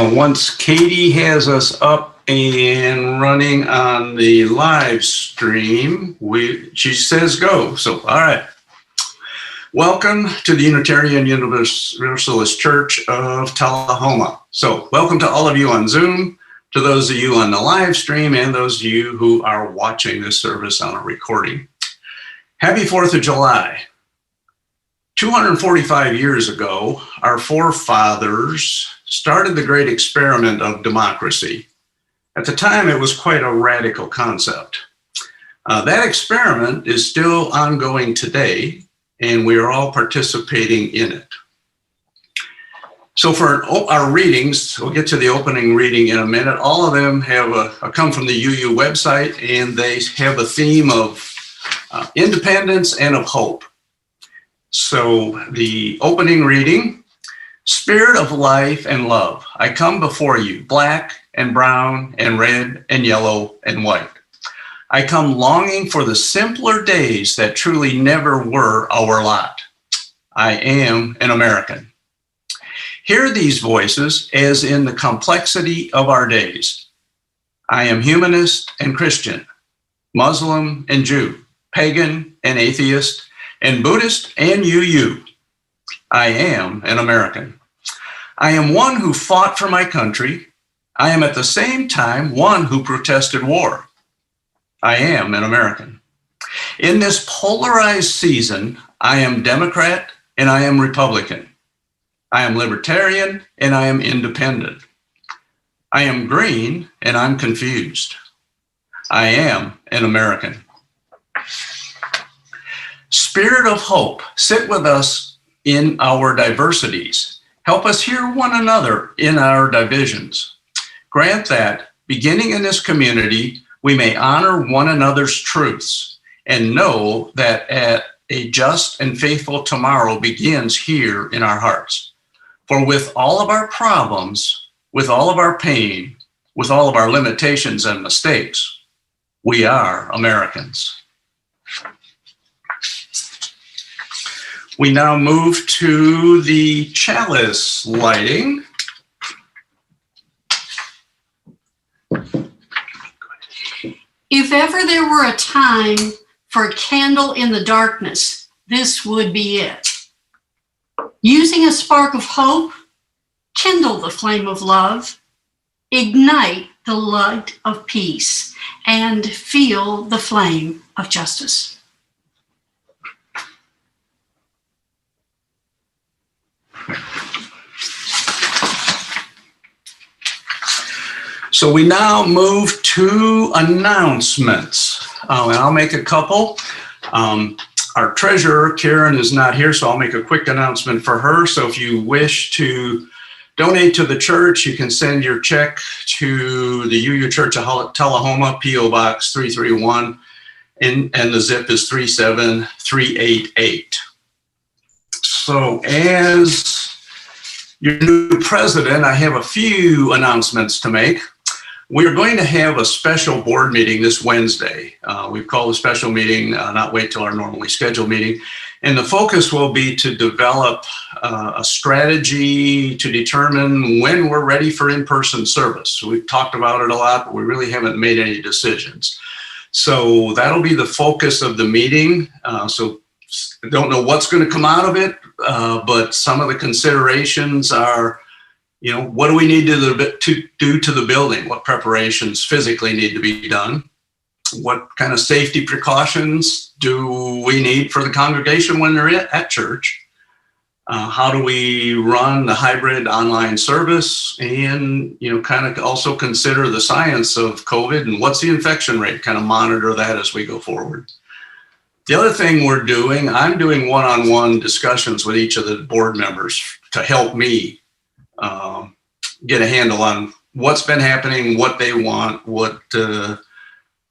Once Katie has us up and running on the live stream, she says go. So, all right. Welcome to the Unitarian Universalist Church of Tullahoma. So, welcome to all of you on Zoom, to those of you on the live stream, and those of you who are watching this service on a recording. Happy 4th of July. 245 years ago, our forefathers started the great experiment of democracy. At the time, it was quite a radical concept. That experiment is still ongoing today, and we are all participating in it. So for our readings, we'll get to the opening reading in a minute. All of them have come from the UU website, and they have a theme of independence and of hope. So the opening reading, Spirit of life and love, I come before you, black and brown and red and yellow and white. I come longing for the simpler days that truly never were our lot. I am an American. Hear these voices as in the complexity of our days. I am humanist and Christian, Muslim and Jew, pagan and atheist, and Buddhist and UU. I am an American. I am one who fought for my country. I am at the same time one who protested war. I am an American. In this polarized season, I am Democrat and I am Republican. I am libertarian and I am independent. I am green and I'm confused. I am an American. Spirit of hope, sit with us in our diversities. Help us hear one another in our divisions. Grant that, beginning in this community, we may honor one another's truths and know that a just and faithful tomorrow begins here in our hearts. For with all of our problems, with all of our pain, with all of our limitations and mistakes, we are Americans. We now move to the Chalice Lighting. If ever there were a time for a candle in the darkness, this would be it. Using a spark of hope, kindle the flame of love, ignite the light of peace, and feel the flame of justice. So we now move to announcements. And I'll make a couple. Our treasurer, Karen, is not here, so I'll make a quick announcement for her. So if you wish to donate to the church, you can send your check to the UU Church of Tullahoma, P.O. Box 331, and the zip is 37388. So as your new president, I have a few announcements to make. We're going to have a special board meeting this Wednesday. We've called a special meeting, not wait till our normally scheduled meeting. And the focus will be to develop a strategy to determine when we're ready for in-person service. We've talked about it a lot, but we really haven't made any decisions. So that'll be the focus of the meeting. So I don't know what's going to come out of it, but some of the considerations are, you know, what do we need to do to the building? What preparations physically need to be done? What kind of safety precautions do we need for the congregation when they're at church? How do we run the hybrid online service? And, you know, kind of also consider the science of COVID and what's the infection rate, kind of monitor that as we go forward. The other thing I'm doing one-on-one discussions with each of the board members to help me get a handle on what's been happening, what they want,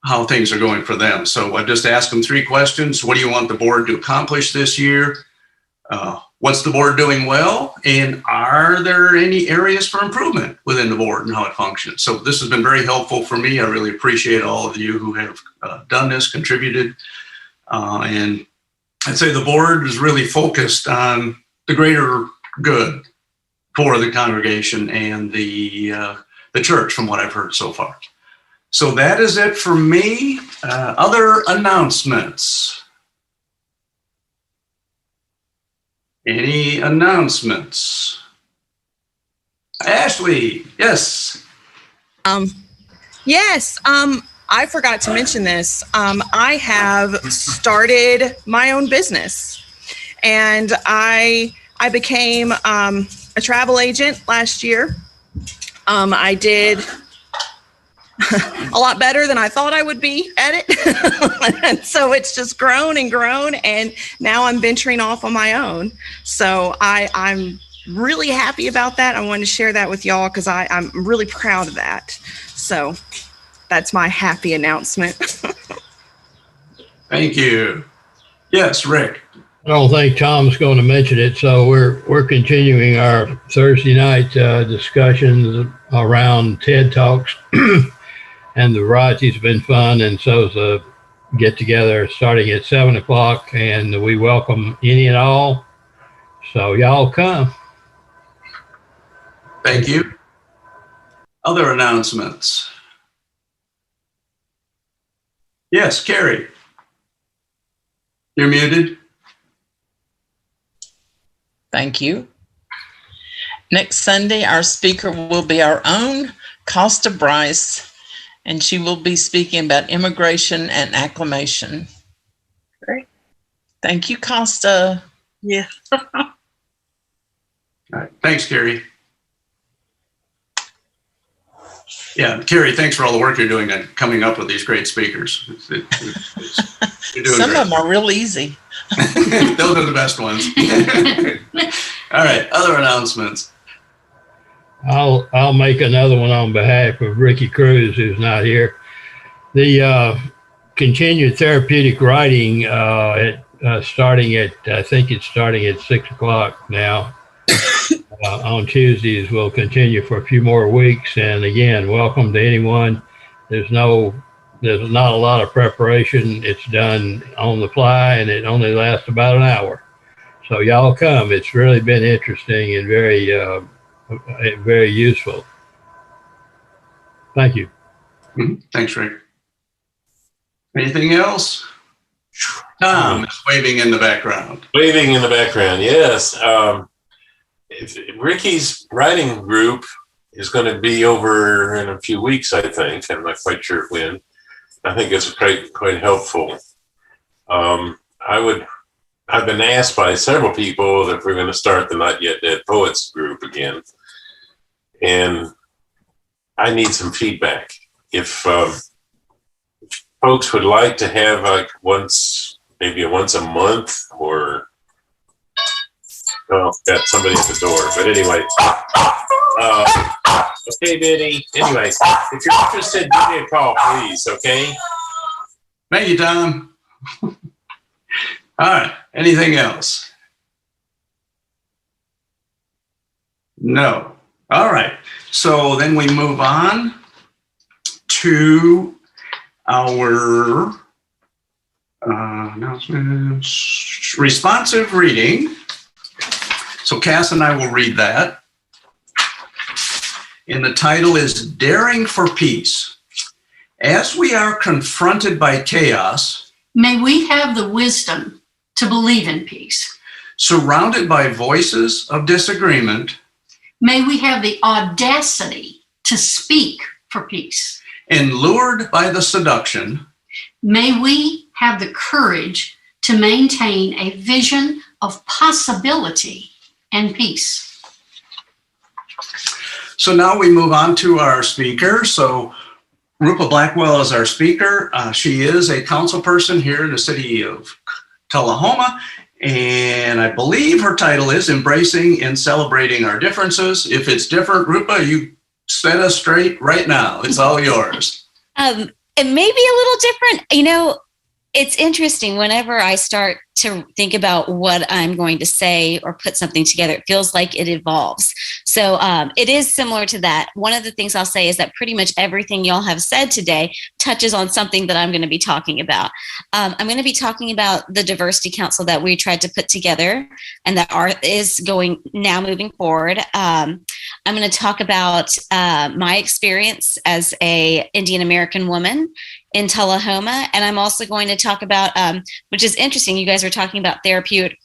how things are going for them. So I just asked them 3 questions. What do you want the board to accomplish this year? What's the board doing well? And are there any areas for improvement within the board and how it functions? So this has been very helpful for me. I really appreciate all of you who have done this, contributed. And I'd say the board is really focused on the greater good for the congregation and the church, from what I've heard so far. So that is it for me. Other announcements? Any announcements? Ashley, yes. Yes. I forgot to mention this. I have started my own business, and I became a travel agent last year. I did a lot better than I thought I would be at it. And so it's just grown and grown, and now I'm venturing off on my own. So I'm really happy about that. I wanted to share that with y'all because I'm really proud of that. So that's my happy announcement. Thank you. Yes, Rick. I don't think Tom's going to mention it, so we're continuing our Thursday night discussions around TED Talks, and the variety's been fun, and so's a get-together starting at 7 o'clock, and we welcome any and all, so y'all come. Thank you. Other announcements? Yes, Carrie. You're muted. Thank you. Next Sunday, our speaker will be our own Costa Bryce, and she will be speaking about immigration and acclimation. Great. Thank you, Costa. Yeah. All right. Thanks, Carrie. Yeah, Carrie, thanks for all the work you're doing and coming up with these great speakers. You're doing Some great. of them are real easy. Those are the best ones. All right, other announcements. I'll make another one on behalf of Ricky Cruz, who's not here. The continued therapeutic writing starting at, I think it's starting at 6 o'clock now. On Tuesdays will continue for a few more weeks, and again, welcome to anyone. There's not a lot of preparation. It's done on the fly, and it only lasts about an hour. So y'all come. It's really been interesting and very useful. Thank you. Thanks, Rick. Anything else? Tom is waving in the background. Waving in the background, yes. Ricky's writing group is going to be over in a few weeks, I think. I'm not quite sure when. I think it's quite helpful. I've been asked by several people if we're going to start the Not Yet Dead Poets group again. And I need some feedback. If folks would like to have like maybe once a month, or got somebody at the door. But anyway, okay, Benny. Anyway, if you're interested, give me a call, please. Okay. Thank you, Tom. All right. Anything else? No. All right. So then we move on to our announcements. Responsive reading. So Cass and I will read that. And the title is Daring for Peace. As we are confronted by chaos, may we have the wisdom to believe in peace. Surrounded by voices of disagreement, may we have the audacity to speak for peace. And lured by the seduction, may we have the courage to maintain a vision of possibility and peace. So now we move on to our speaker. So Rupa Blackwell is our speaker. She is a council person here in the city of Tullahoma, and I believe her title is Embracing and Celebrating Our Differences. If it's different, Rupa, you set us straight right now. It's all yours. It may be a little different. You know, it's interesting whenever I start to think about what I'm going to say or put something together. It feels like it evolves. So it is similar to that. One of the things I'll say is that pretty much everything y'all have said today touches on something that I'm going to be talking about. I'm going to be talking about the diversity council that we tried to put together and that is going now moving forward. I'm going to talk about my experience as a Indian American woman in Tullahoma. And I'm also going to talk about, which is interesting, you guys are talking about therapeutic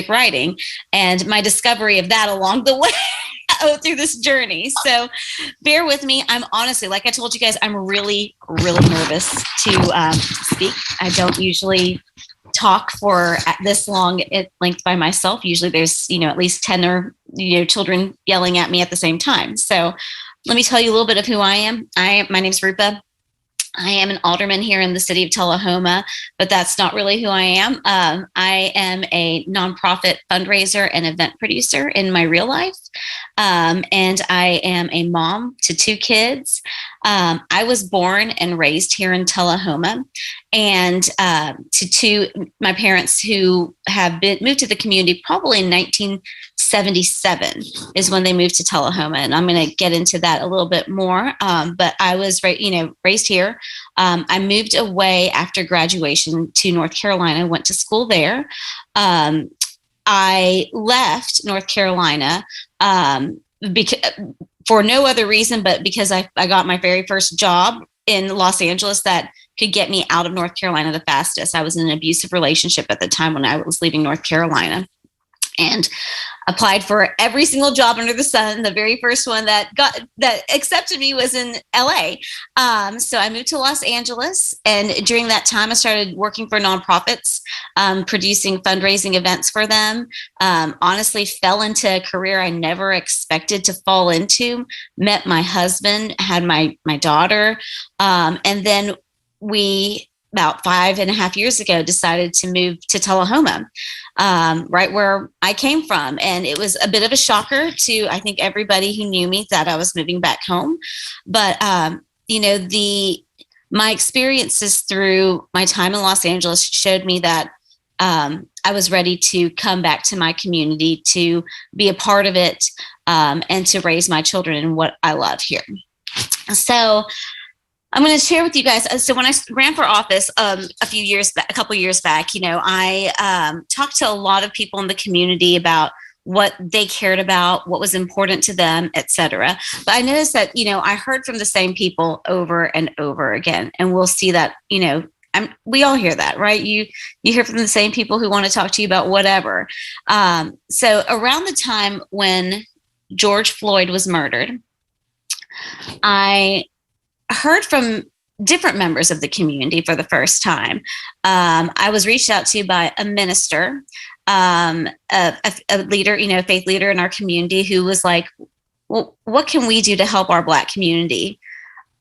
writing and my discovery of that along the way through this journey. So bear with me. I'm honestly, like I told you guys, I'm really, really nervous to speak. I don't usually talk for this long at length by myself. Usually there's, at least 10 or, children yelling at me at the same time. So let me tell you a little bit of who I am. My name's Rupa. I am an alderman here in the city of Tullahoma, but that's not really who I am. I am a nonprofit fundraiser and event producer in my real life. And I am a mom to 2 kids. I was born and raised here in Tullahoma, and to my parents who have moved to the community probably in 1977 is when they moved to Tullahoma, and I'm going to get into that a little bit more. But I was raised here. I moved away after graduation to North Carolina, went to school there. I left North Carolina for no other reason but because I got my very first job in Los Angeles that could get me out of North Carolina the fastest. I was in an abusive relationship at the time when I was leaving North Carolina, and applied for every single job under the sun. The very first one that accepted me was in LA. So I moved to Los Angeles, and during that time I started working for nonprofits, producing fundraising events for them. Honestly, fell into a career I never expected to fall into. Met my husband, had my daughter, and then we, about 5.5 years ago, decided to move to Tullahoma, right where I came from. And it was a bit of a shocker to, I think, everybody who knew me that I was moving back home. But, my experiences through my time in Los Angeles showed me that I was ready to come back to my community, to be a part of it, and to raise my children in what I love here. So I'm going to share with you guys. So when I ran for office a couple years back, I talked to a lot of people in the community about what they cared about, what was important to them, et cetera. But I noticed that, I heard from the same people over and over again. And we'll see that, we all hear that, right? You hear from the same people who want to talk to you about whatever. So around the time when George Floyd was murdered, I heard from different members of the community for the first time. I was reached out to by a minister, a leader, faith leader in our community, who was like, well, what can we do to help our Black community?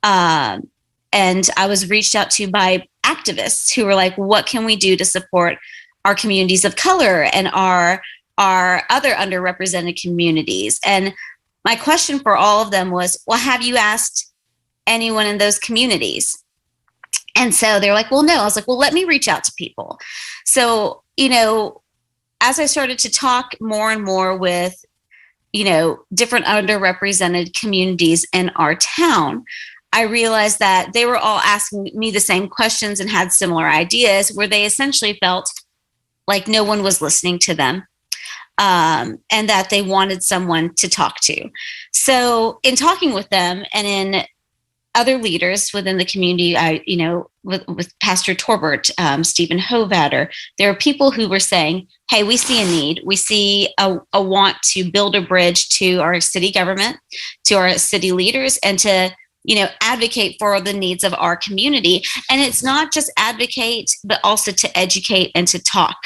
And I was reached out to by activists who were like, what can we do to support our communities of color and our other underrepresented communities? And my question for all of them was, well, have you asked anyone in those communities? And so they're like, well, no. I was like, well, let me reach out to people. So, as I started to talk more and more with, different underrepresented communities in our town, I realized that they were all asking me the same questions and had similar ideas, where they essentially felt like no one was listening to them, and that they wanted someone to talk to. So in talking with them and in other leaders within the community, with Pastor Torbert, Stephen Hovatter, there are people who were saying, hey, we see a need. We see a want to build a bridge to our city government, to our city leaders, and to, advocate for the needs of our community. And it's not just advocate, but also to educate and to talk.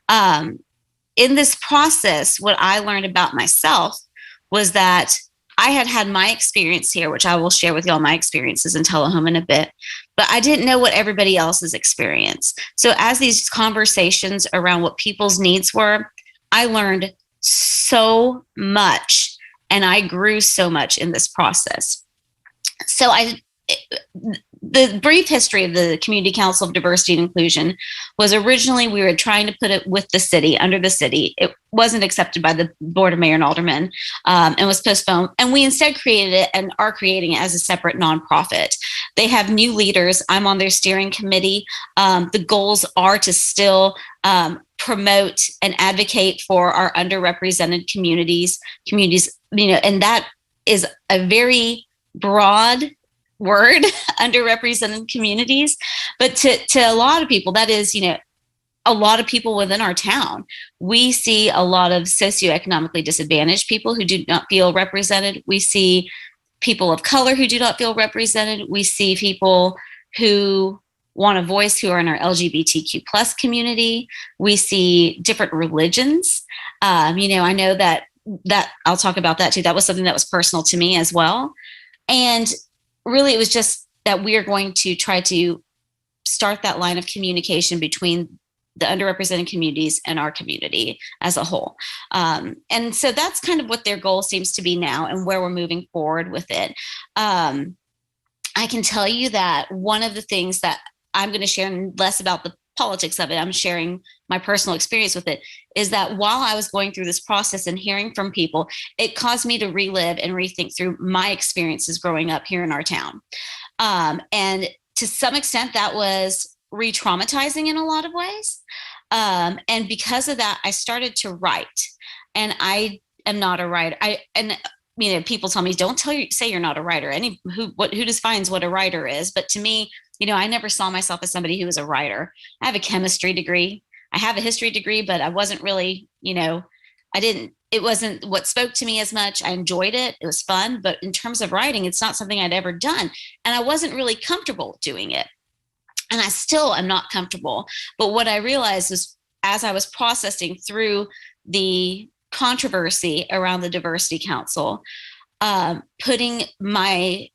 In this process, what I learned about myself was that I had my experience here, which I will share with y'all my experiences in Tullahoma in a bit, but I didn't know what everybody else's experience. So as these conversations around what people's needs were, I learned so much, and I grew so much in this process. So the brief history of the Community Council of Diversity and Inclusion was originally we were trying to put it with the city, under the city. It wasn't accepted by the Board of Mayor and Aldermen, and was postponed. And we instead created it and are creating it as a separate nonprofit. They have new leaders. I'm on their steering committee. The goals are to still promote and advocate for our underrepresented communities, and that is a very broad word, underrepresented communities. But to a lot of people, that is, a lot of people within our town. We see a lot of socioeconomically disadvantaged people who do not feel represented. We see people of color who do not feel represented. We see people who want a voice who are in our LGBTQ plus community. We see different religions. I know that I'll talk about that too. That was something that was personal to me as well. And really, it was just that we are going to try to start that line of communication between the underrepresented communities and our community as a whole. And so that's kind of what their goal seems to be now and where we're moving forward with it. I can tell you that one of the things that I'm going to share, less about the politics of it, I'm sharing my personal experience with it, is that while I was going through this process and hearing from people, it caused me to relive and rethink through my experiences growing up here in our town. And to some extent, that was re-traumatizing in a lot of ways. And because of that, I started to write. And I am not a writer. People tell me, don't say you're not a writer. Who defines what a writer is? But to me, I never saw myself as somebody who was a writer. I have a chemistry degree. I have a history degree, but I wasn't really, it wasn't what spoke to me as much. I enjoyed it. It was fun. But in terms of writing, it's not something I'd ever done. And I wasn't really comfortable doing it. And I still am not comfortable. But what I realized was, as I was processing through the controversy around the Diversity Council, putting my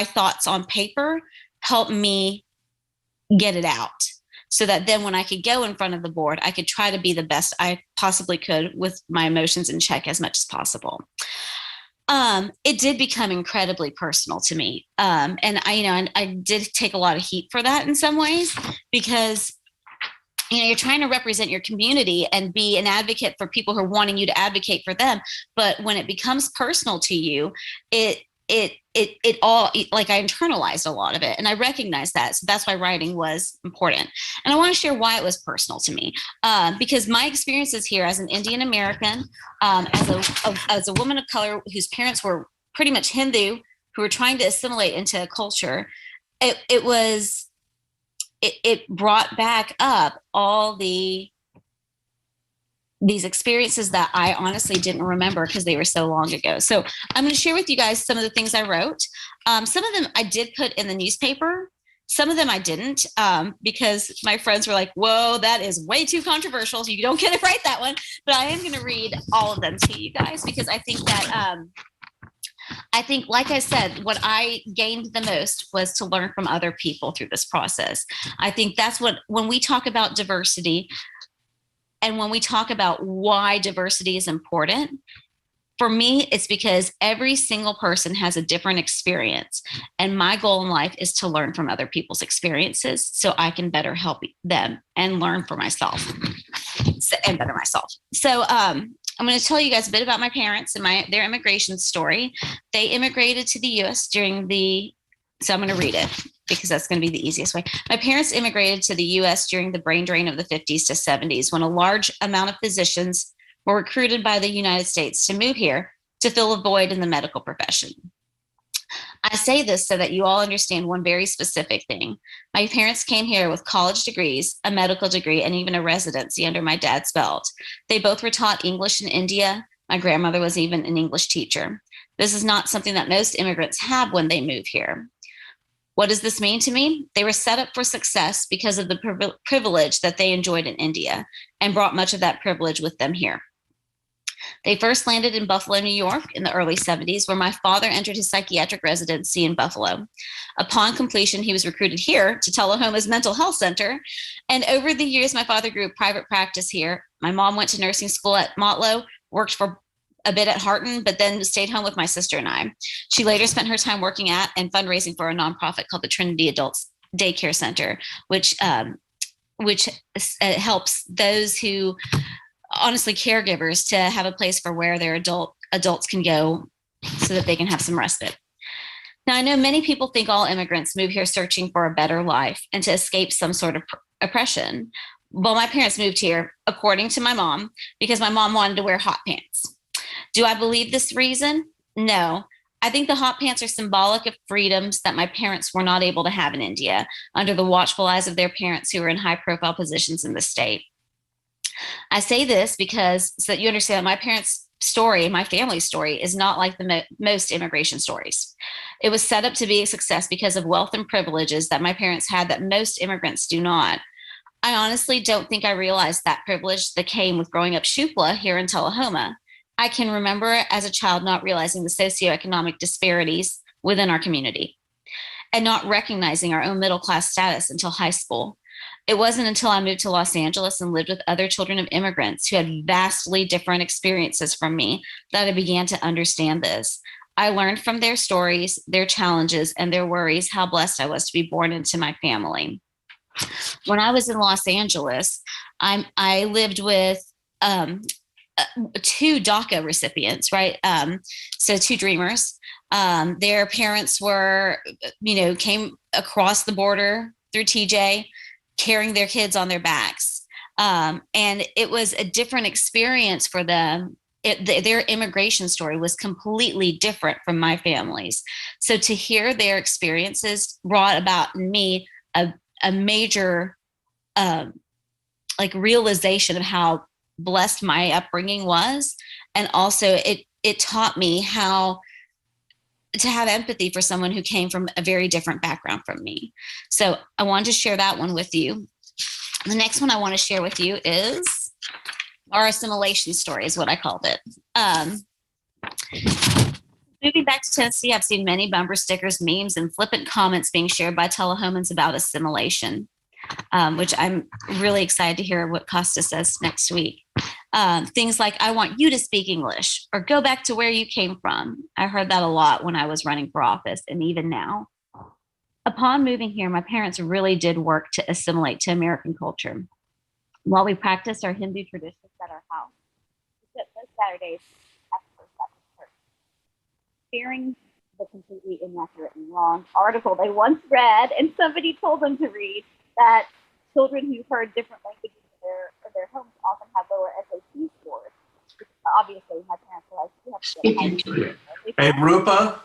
thoughts on paper helped me get it out, so that then when I could go in front of the board, I could try to be the best I possibly could with my emotions in check as much as possible. It did become incredibly personal to me. And I did take a lot of heat for that in some ways, because you're trying to represent your community and be an advocate for people who are wanting you to advocate for them. But when it becomes personal to you, it all, like, I internalized a lot of it, and I recognized that. So that's why writing was important. And I want to share why it was personal to me, because my experiences here as an Indian American, as a woman of color whose parents were pretty much Hindu, who were trying to assimilate into a culture, it brought back up all these experiences that I honestly didn't remember because they were so long ago. So I'm going to share with you guys some of the things I wrote. Some of them I did put in the newspaper. Some of them I didn't, because my friends were like, whoa, that is way too controversial. So you don't get to write that one. But I am going to read all of them to you guys, because I think that, like I said, what I gained the most was to learn from other people through this process. I think that's when we talk about diversity, and when we talk about why diversity is important, for me, it's because every single person has a different experience. And my goal in life is to learn from other people's experiences so I can better help them and learn for myself and better myself. So I'm going to tell you guys a bit about my parents and their immigration story. They immigrated to the U.S. so I'm going to read it, because that's going to be the easiest way. My parents immigrated to the U.S. during the brain drain of the 50s to 70s, when a large amount of physicians were recruited by the United States to move here to fill a void in the medical profession. I say this so that you all understand one very specific thing. My parents came here with college degrees, a medical degree, and even a residency under my dad's belt. They both were taught English in India. My grandmother was even an English teacher. This is not something that most immigrants have when they move here. What does this mean to me? They were set up for success because of the privilege that they enjoyed in India, and brought much of that privilege with them here. They first landed in Buffalo, New York in the early 70s, where my father entered his psychiatric residency in Buffalo. Upon completion, he was recruited here to Tullahoma's mental health center. And over the years, my father grew a private practice here. My mom went to nursing school at Motlow, worked for a bit at Harton, but then stayed home with my sister and I. She later spent her time working at and fundraising for a nonprofit called the Trinity Adults Daycare Center, which helps those who, honestly, caregivers, to have a place for where their adults can go so that they can have some respite. Now, I know many people think all immigrants move here searching for a better life and to escape some sort of oppression. Well, my parents moved here, according to my mom, because my mom wanted to wear hot pants. Do I believe this reason? No. I think the hot pants are symbolic of freedoms that my parents were not able to have in India under the watchful eyes of their parents who were in high-profile positions in the state. I say this because so that you understand my parents' story, my family's story, is not like the most immigration stories. It was set up to be a success because of wealth and privileges that my parents had that most immigrants do not. I honestly don't think I realized that privilege that came with growing up Shupla here in Tullahoma. I can remember as a child not realizing the socioeconomic disparities within our community and not recognizing our own middle-class status until high school. It wasn't until I moved to Los Angeles and lived with other children of immigrants who had vastly different experiences from me that I began to understand this. I learned from their stories, their challenges, and their worries how blessed I was to be born into my family. When I was in Los Angeles, I lived with two DACA recipients, right? So two dreamers. Their parents were, came across the border through TJ, carrying their kids on their backs. And it was a different experience for them. Their immigration story was completely different from my family's. So to hear their experiences brought about in me a major realization of how blessed my upbringing was. And also it taught me how to have empathy for someone who came from a very different background from me. So I wanted to share that one with you. The next one I want to share with you is our assimilation story, is what I called it. Moving back to Tennessee, I've seen many bumper stickers, memes, and flippant comments being shared by Tullahomans about assimilation, which I'm really excited to hear what Costa says next week. Things like, I want you to speak English, or go back to where you came from. I heard that a lot when I was running for office, and even now. Upon moving here, my parents really did work to assimilate to American culture. While we practiced our Hindu traditions at our house, we spent most Saturdays at the First Baptist Church. Fearing the completely inaccurate and wrong article they once read, and somebody told them to read, that children who heard different languages in their homes often have lower SAT scores. Obviously, my parents were like, you have to get a high. Hey, Rupa,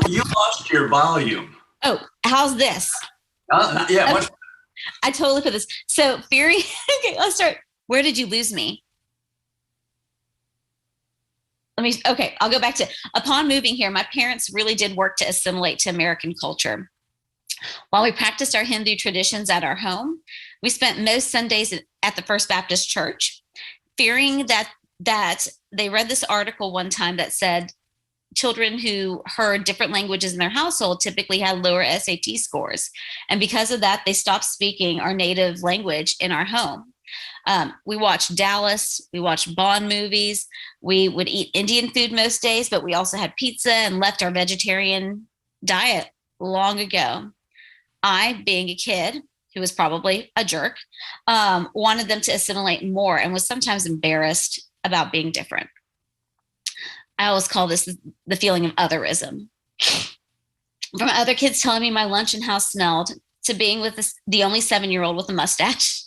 you lost your volume. Oh, how's this? Yeah, much. I totally put this. So fearing, okay, let's start. Where did you lose me? I'll go back to, upon moving here, my parents really did work to assimilate to American culture. While we practiced our Hindu traditions at our home, we spent most Sundays at the First Baptist Church, fearing that they read this article one time that said children who heard different languages in their household typically had lower SAT scores. And because of that, they stopped speaking our native language in our home. We watched Dallas, we watched Bond movies, we would eat Indian food most days, but we also had pizza and left our vegetarian diet long ago. I, being a kid who was probably a jerk, wanted them to assimilate more and was sometimes embarrassed about being different. I always call this the feeling of otherism. From other kids telling me my lunch and house smelled, to being with the only 7-year-old with a mustache,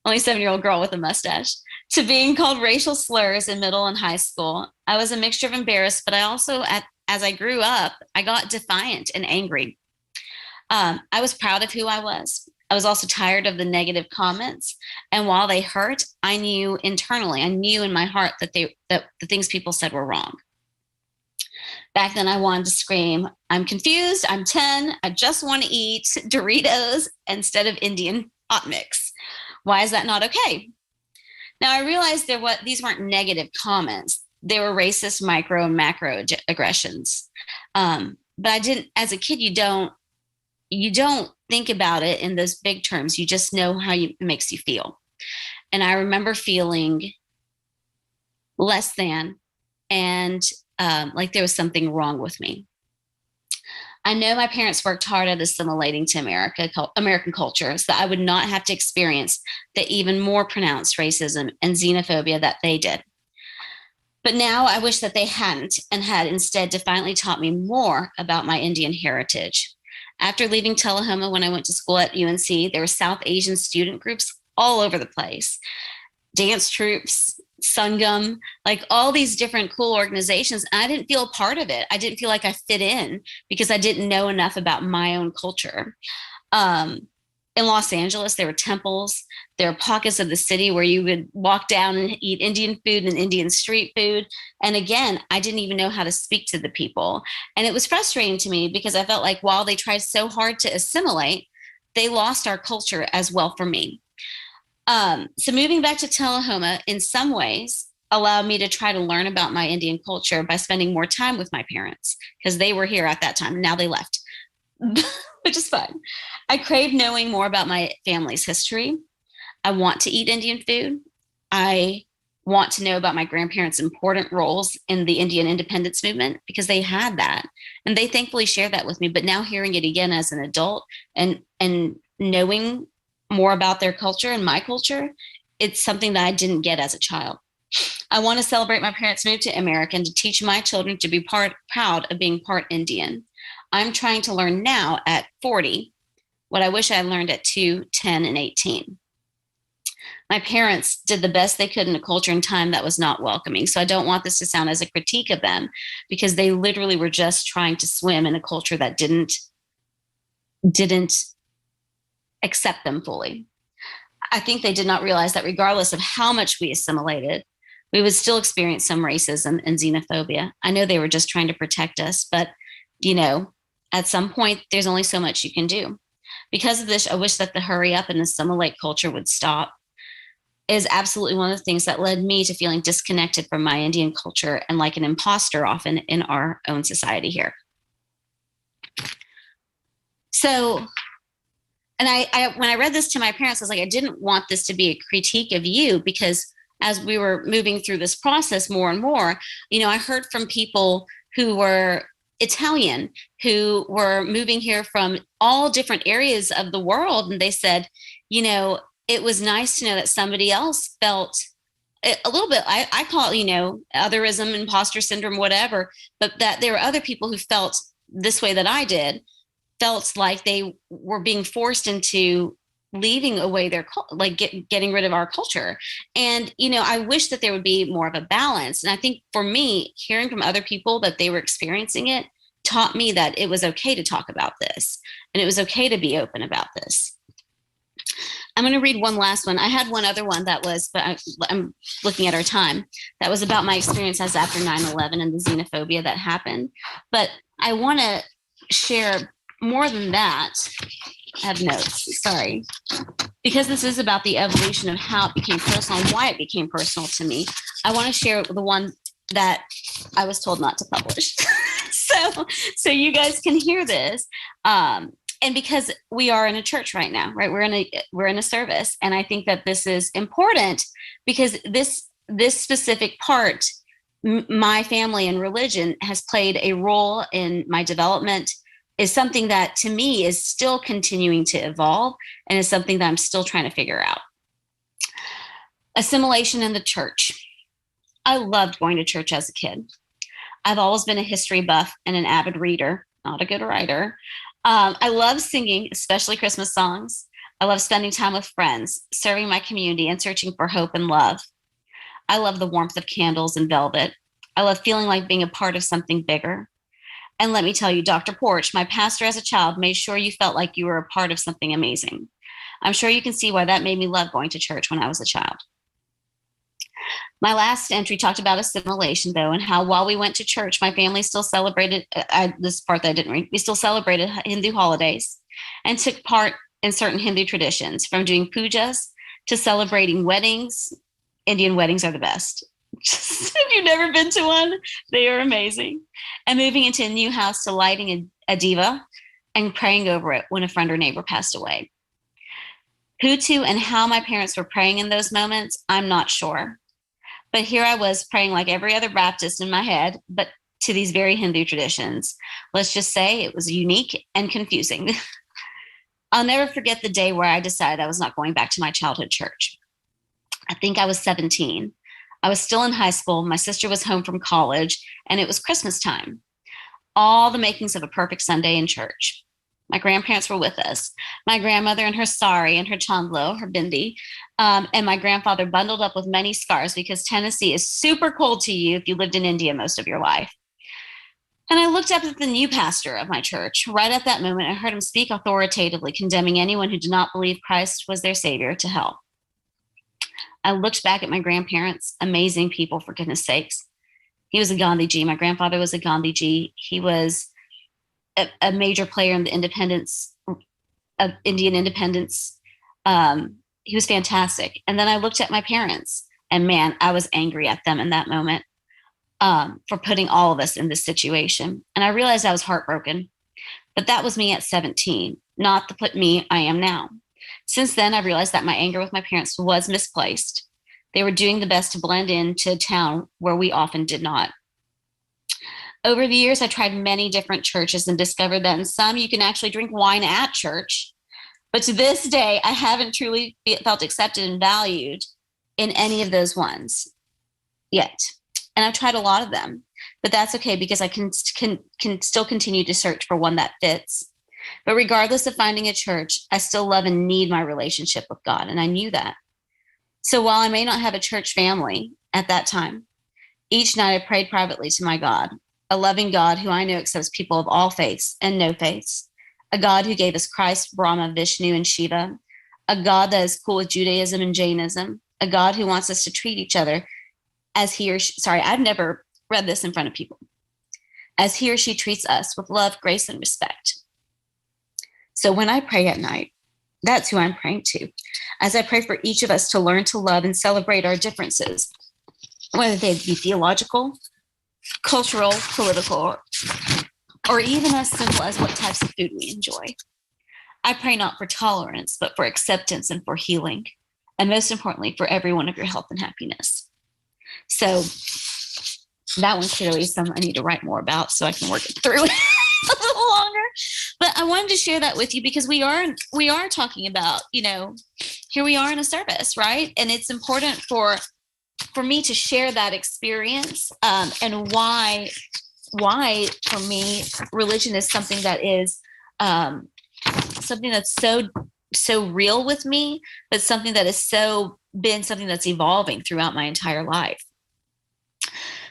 only 7-year-old girl with a mustache, to being called racial slurs in middle and high school. I was a mixture of embarrassed, but I also, as I grew up, I got defiant and angry. I was proud of who I was. I was also tired of the negative comments. And while they hurt, I knew internally, I knew in my heart that the things people said were wrong. Back then I wanted to scream, I'm confused, I'm 10, I just want to eat Doritos instead of Indian hot mix. Why is that not okay? Now I realized these weren't negative comments. They were racist micro and macro aggressions. But I didn't, as a kid, you don't think about it in those big terms. You just know how it makes you feel. And I remember feeling less than, and like there was something wrong with me. I know my parents worked hard at assimilating to American culture so that I would not have to experience the even more pronounced racism and xenophobia that they did. But now I wish that they hadn't and had instead defiantly taught me more about my Indian heritage. After leaving Tullahoma, when I went to school at UNC, there were South Asian student groups all over the place. Dance troops, Sangam, like all these different cool organizations. And I didn't feel a part of it. I didn't feel like I fit in because I didn't know enough about my own culture. In Los Angeles, there were temples. There were pockets of the city where you would walk down and eat Indian food and Indian street food. And again, I didn't even know how to speak to the people. And it was frustrating to me because I felt like while they tried so hard to assimilate, they lost our culture as well for me. So moving back to Tullahoma in some ways allowed me to try to learn about my Indian culture by spending more time with my parents because they were here at that time. Now they left, which is fine. I crave knowing more about my family's history. I want to eat Indian food. I want to know about my grandparents' important roles in the Indian independence movement because they had that and they thankfully shared that with me. But now hearing it again as an adult and knowing more about their culture and my culture, it's something that I didn't get as a child. I want to celebrate my parents' move to America and to teach my children to be proud of being part Indian. I'm trying to learn now at 40 what I wish I had learned at 2, 10, and 18. My parents did the best they could in a culture and time that was not welcoming. So I don't want this to sound as a critique of them because they literally were just trying to swim in a culture that didn't accept them fully. I think they did not realize that regardless of how much we assimilated, we would still experience some racism and xenophobia. I know they were just trying to protect us, but at some point, there's only so much you can do. Because of this, I wish that the hurry up and assimilate culture would stop. It is absolutely one of the things that led me to feeling disconnected from my Indian culture and like an imposter often in our own society here. So, and I when I read this to my parents, I was like, I didn't want this to be a critique of you because as we were moving through this process more and more, I heard from people who were Italian, who were moving here from all different areas of the world. And they said, it was nice to know that somebody else felt a little bit, I call it, otherism, imposter syndrome, whatever, but that there were other people who felt this way that I did, felt like they were being forced into leaving away their, getting rid of our culture. And, I wish that there would be more of a balance. And I think for me, hearing from other people that they were experiencing it taught me that it was okay to talk about this and it was okay to be open about this. I'm going to read one last one. I had one other one that was, but I'm looking at our time, that was about my experiences after 9/11 and the xenophobia that happened. But I want to share more than that. I have notes, sorry. Because this is about the evolution of how it became personal and why it became personal to me. I want to share the one that I was told not to publish. So you guys can hear this. And because we are in a church right now, right? We're in a service. And I think that this is important because this specific part, my family and religion has played a role in my development, is something that to me is still continuing to evolve and is something that I'm still trying to figure out. Assimilation in the church. I loved going to church as a kid. I've always been a history buff and an avid reader, not a good writer. I love singing, especially Christmas songs. I love spending time with friends, serving my community, and searching for hope and love. I love the warmth of candles and velvet. I love feeling like being a part of something bigger. And let me tell you, Dr. Porch, my pastor as a child, made sure you felt like you were a part of something amazing. I'm sure you can see why that made me love going to church when I was a child. My last entry talked about assimilation, though, and how while we went to church, my family still celebrated, this part that I didn't read, we still celebrated Hindu holidays and took part in certain Hindu traditions, from doing pujas to celebrating weddings. Indian weddings are the best. If you've never been to one, they are amazing. And moving into a new house to lighting a diva and praying over it when a friend or neighbor passed away. Who to and how my parents were praying in those moments, I'm not sure. But here I was praying like every other Baptist in my head, but to these very Hindu traditions. Let's just say it was unique and confusing. I'll never forget the day where I decided I was not going back to my childhood church. I think I was 17. I was still in high school. My sister was home from college, and it was Christmas time. All the makings of a perfect Sunday in church. My grandparents were with us. My grandmother in her sari and her chandlo, her bindi, and my grandfather bundled up with many scarves because Tennessee is super cold to you if you lived in India most of your life. And I looked up at the new pastor of my church. Right at that moment, I heard him speak authoritatively, condemning anyone who did not believe Christ was their savior to hell. I looked back at my grandparents, amazing people, for goodness sakes. He was a Gandhiji. My grandfather was a Gandhiji. He was a major player in the independence of Indian independence. He was fantastic. And then I looked at my parents, and man, I was angry at them in that moment for putting all of us in this situation. And I realized I was heartbroken. But that was me at 17, not the me I am now. Since then, I realized that my anger with my parents was misplaced. They were doing the best to blend into a town where we often did not. Over the years, I tried many different churches and discovered that in some you can actually drink wine at church. But to this day, I haven't truly felt accepted and valued in any of those ones yet. And I've tried a lot of them, but that's okay because I can still continue to search for one that fits. But regardless of finding a church, I still love and need my relationship with God, and I knew that. So while I may not have a church family at that time, each night I prayed privately to my God, a loving God who I know accepts people of all faiths and no faiths, a God who gave us Christ, Brahma, Vishnu, and Shiva, a God that is cool with Judaism and Jainism, a God who wants us to treat each other as he or she, I've never read this in front of people, as he or she treats us with love, grace, and respect. So when I pray at night, that's who I'm praying to, as I pray for each of us to learn to love and celebrate our differences, whether they be theological, cultural, political, or even as simple as what types of food we enjoy. I pray not for tolerance, but for acceptance and for healing, and most importantly, for every one of your health and happiness. So that one clearly is something I need to write more about so I can work it through a little longer. But I wanted to share that with you because we are talking about, here we are in a service, right? And it's important for me to share that experience and why for me religion is something that is something that's so real with me, but something that has been something that's evolving throughout my entire life.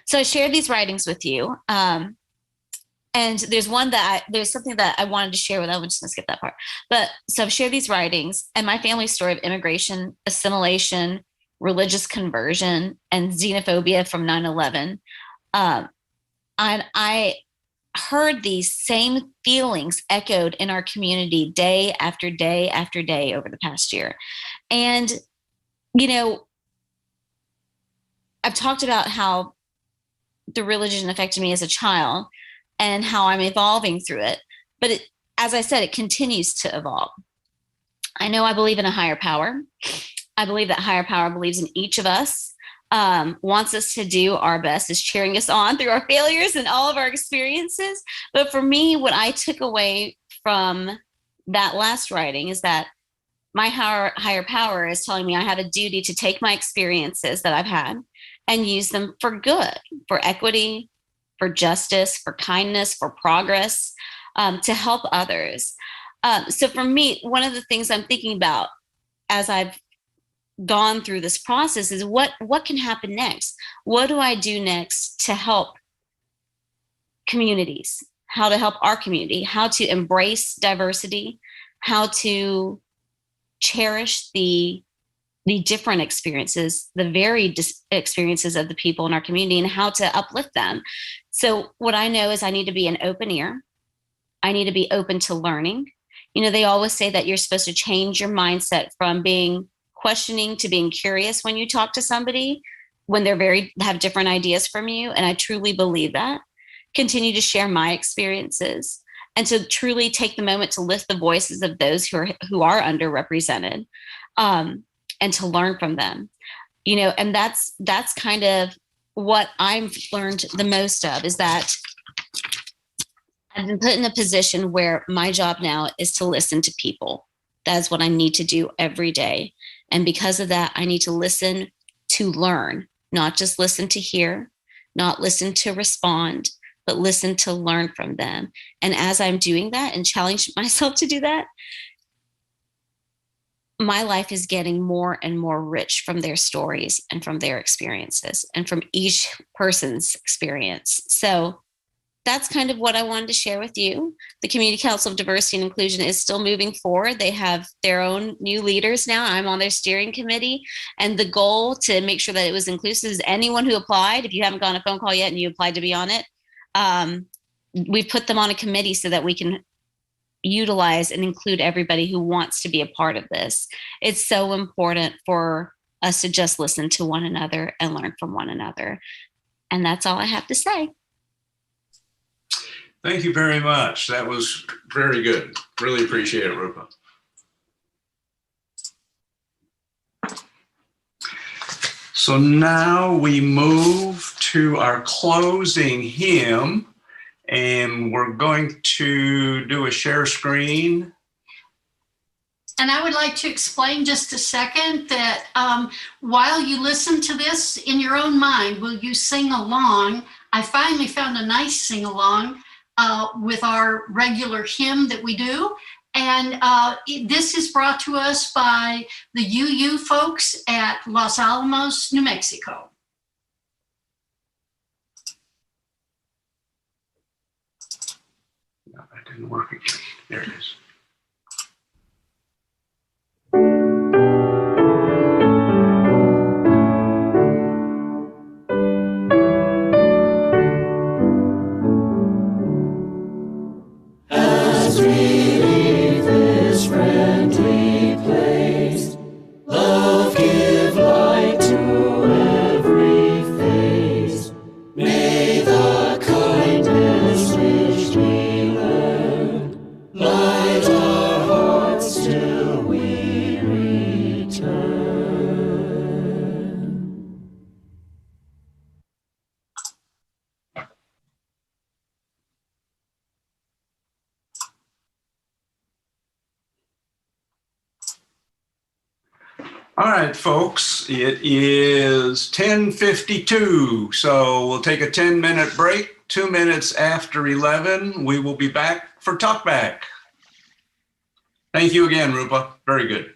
So I shared these writings with you. And there's something that I wanted to share with, I'm just gonna skip that part. But so I've shared these writings and my family's story of immigration, assimilation, religious conversion, and xenophobia from 9/11. And I heard these same feelings echoed in our community day after day after day over the past year. And, I've talked about how the religion affected me as a child and how I'm evolving through it. But as I said, it continues to evolve. I know I believe in a higher power. I believe that higher power believes in each of us, wants us to do our best, is cheering us on through our failures and all of our experiences. But for me, what I took away from that last writing is that my higher power is telling me I have a duty to take my experiences that I've had and use them for good, for equity, for justice, for kindness, for progress, to help others. So for me, one of the things I'm thinking about as I've gone through this process is what can happen next? What do I do next to help communities? How to help our community? How to embrace diversity? How to cherish the different experiences, the varied experiences of the people in our community, and how to uplift them. So what I know is I need to be an open ear. I need to be open to learning. They always say that you're supposed to change your mindset from being questioning to being curious when you talk to somebody, when they're have different ideas from you. And I truly believe that. Continue to share my experiences and to truly take the moment to lift the voices of those who are underrepresented. And to learn from them. and that's kind of what I've learned the most of, is that I've been put in a position where my job now is to listen to people. That is what I need to do every day. And because of that, I need to listen to learn, not just listen to hear, not listen to respond, but listen to learn from them. And as I'm doing that and challenge myself to do that, my life is getting more and more rich from their stories and from their experiences and from each person's experience. So that's kind of what I wanted to share with you. The Community Council of Diversity and Inclusion is still moving forward. They have their own new leaders now. I'm on their steering committee. And the goal to make sure that it was inclusive is anyone who applied, if you haven't gotten a phone call yet and you applied to be on it, we've put them on a committee so that we can utilize and include everybody who wants to be a part of this. It's so important for us to just listen to one another and learn from one another. And that's all I have to say. Thank you very much. That was very good. Really appreciate it, Rupa. So now we move to our closing hymn, and we're going to do a share screen. And I would like to explain just a second that while you listen to this in your own mind, will you sing along? I finally found a nice sing along with our regular hymn that we do. And this is brought to us by the UU folks at Los Alamos, New Mexico. No, that didn't work again. There it is. As we leave this friendly place, love give light to every face. May the kindness which we learn light our hearts till we return. All right, folks, it is 10:52, so we'll take a 10-minute break. 2 minutes after 11, we will be back for Talkback. Thank you again, Rupa. Very good.